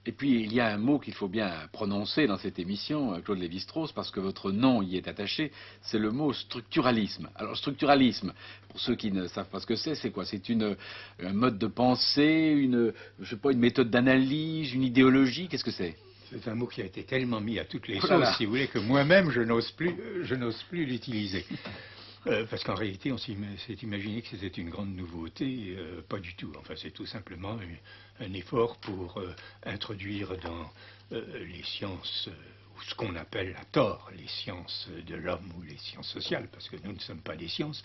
Et puis, il y a un mot qu'il faut bien prononcer dans cette émission, Claude Lévi-Strauss, parce que votre nom y est attaché, c'est le mot structuralisme. Alors, structuralisme, pour ceux qui ne savent pas ce que c'est quoi? C'est un mode de pensée, je sais pas, une méthode d'analyse, une idéologie, qu'est-ce que c'est? C'est un mot qui a été tellement mis à toutes les Oh là sauces, là. si vous voulez, que moi-même, je n'ose plus l'utiliser. Parce qu'en réalité, on s'est imaginé que c'était une grande nouveauté. Pas du tout. Enfin, c'est tout simplement un effort pour introduire dans les sciences, ou ce qu'on appelle à tort les sciences de l'homme ou les sciences sociales, parce que nous ne sommes pas des sciences,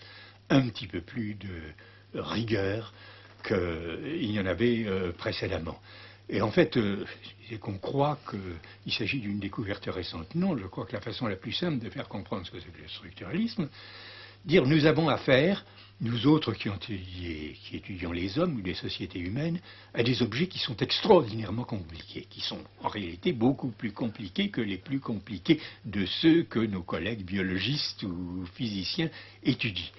un petit peu plus de rigueur qu'il y en avait précédemment. Et en fait, c'est qu'on croit qu'il s'agit d'une découverte récente. Non, je crois que la façon la plus simple de faire comprendre ce que c'est que le structuralisme, dire nous avons affaire, nous autres qui étudions les hommes ou les sociétés humaines, à des objets qui sont extraordinairement compliqués, qui sont en réalité beaucoup plus compliqués que les plus compliqués de ceux que nos collègues biologistes ou physiciens étudient.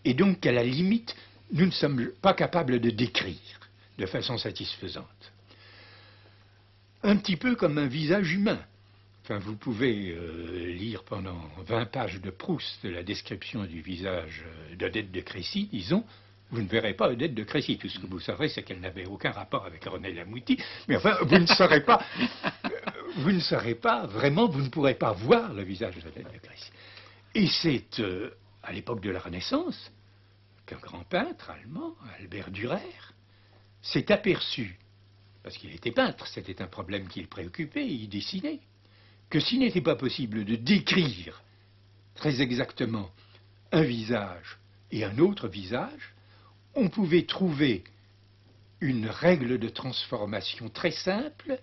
Et donc, à la limite, nous ne sommes pas capables de décrire de façon satisfaisante. Un petit peu comme un visage humain. Enfin, vous pouvez lire pendant 20 pages de Proust la description du visage d'Odette de Crécy, disons, vous ne verrez pas Odette de Crécy. Tout ce que vous saurez, c'est qu'elle n'avait aucun rapport avec René Lamouty, mais enfin, vous ne saurez pas vraiment, vous ne pourrez pas voir le visage d'Odette de Crécy. Et c'est à l'époque de la Renaissance qu'un grand peintre allemand, Albert Dürer, s'est aperçu, parce qu'il était peintre, c'était un problème qui le préoccupait, il dessinait, que s'il n'était pas possible de décrire très exactement un visage et un autre visage, on pouvait trouver une règle de transformation très simple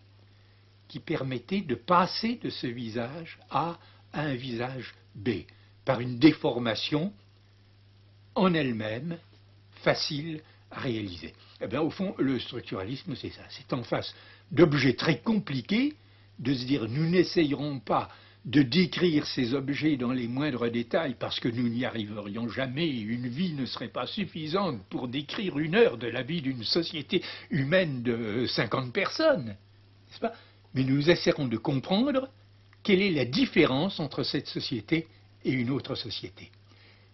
qui permettait de passer de ce visage A à un visage B, par une déformation en elle-même facile à réaliser. Eh bien, au fond, le structuralisme, c'est ça. C'est en face d'objets très compliqués, de se dire, nous n'essayerons pas de décrire ces objets dans les moindres détails parce que nous n'y arriverions jamais. Une vie ne serait pas suffisante pour décrire une heure de la vie d'une société humaine de 50 personnes, n'est-ce pas? Mais nous essaierons de comprendre quelle est la différence entre cette société et une autre société.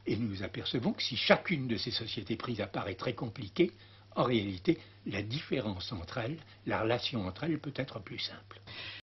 Et nous nous apercevons que si chacune de ces sociétés prises à part est très compliquée, en réalité, la différence entre elles, la relation entre elles peut être plus simple.